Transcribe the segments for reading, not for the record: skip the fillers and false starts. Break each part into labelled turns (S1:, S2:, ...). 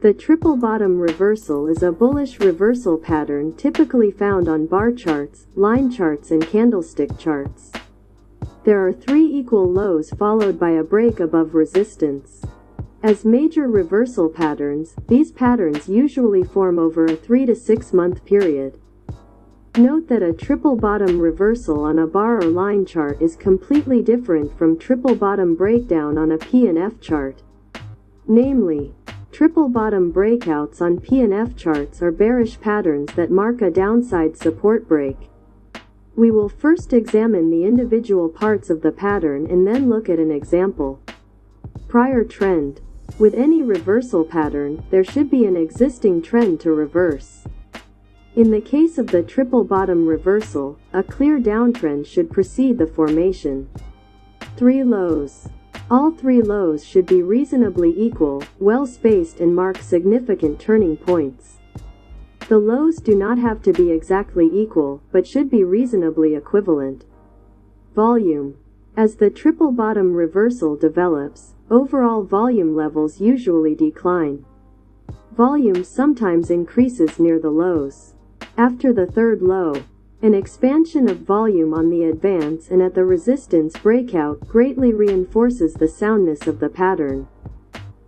S1: The triple bottom reversal is a bullish reversal pattern typically found on bar charts, line charts, and candlestick charts. There are 3 equal lows followed by a break above resistance. As major reversal patterns, these patterns usually form over a 3 to 6 month period. Note that a triple bottom reversal on a bar or line chart is completely different from triple bottom breakdown on a P&F chart. Namely, triple bottom breakouts on P&F charts are bearish patterns that mark a downside support break. We will first examine the individual parts of the pattern and then look at an example. Prior trend. With any reversal pattern, there should be an existing trend to reverse. In the case of the triple bottom reversal, a clear downtrend should precede the formation. 3 lows. All 3 lows should be reasonably equal, well-spaced, and mark significant turning points. The lows do not have to be exactly equal, but should be reasonably equivalent. Volume. As the triple bottom reversal develops, overall volume levels usually decline. Volume sometimes increases near the lows. After the 3rd low, an expansion of volume on the advance and at the resistance breakout greatly reinforces the soundness of the pattern.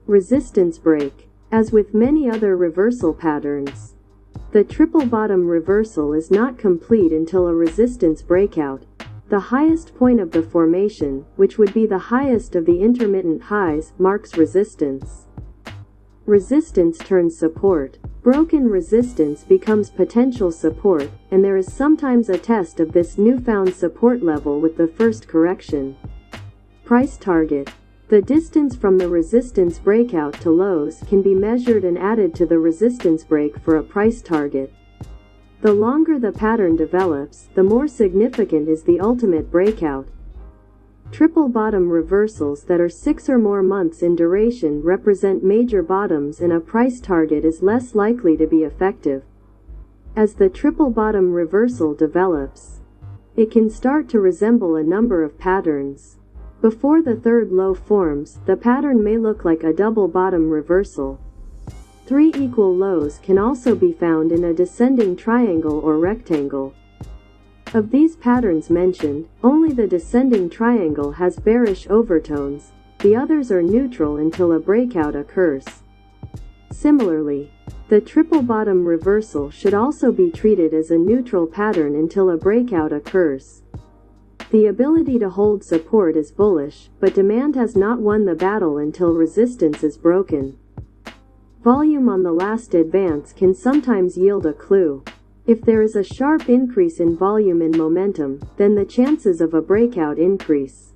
S1: Resistance break. As with many other reversal patterns, the triple bottom reversal is not complete until a resistance breakout. The highest point of the formation, which would be the highest of the intermittent highs, marks resistance. Resistance turns support. Broken resistance becomes potential support, and there is sometimes a test of this newfound support level with the first correction. Price target. The distance from the resistance breakout to lows can be measured and added to the resistance break for a price target. The longer the pattern develops, the more significant is the ultimate breakout. Triple bottom reversals that are 6 or more months in duration represent major bottoms, and a price target is less likely to be effective. As the triple bottom reversal develops, it can start to resemble a number of patterns. Before the 3rd low forms, the pattern may look like a double bottom reversal. 3 equal lows can also be found in a descending triangle or rectangle. Of these patterns mentioned, only the descending triangle has bearish overtones, the others are neutral until a breakout occurs. Similarly, the triple bottom reversal should also be treated as a neutral pattern until a breakout occurs. The ability to hold support is bullish, but demand has not won the battle until resistance is broken. Volume on the last advance can sometimes yield a clue. If there is a sharp increase in volume and momentum, then the chances of a breakout increase.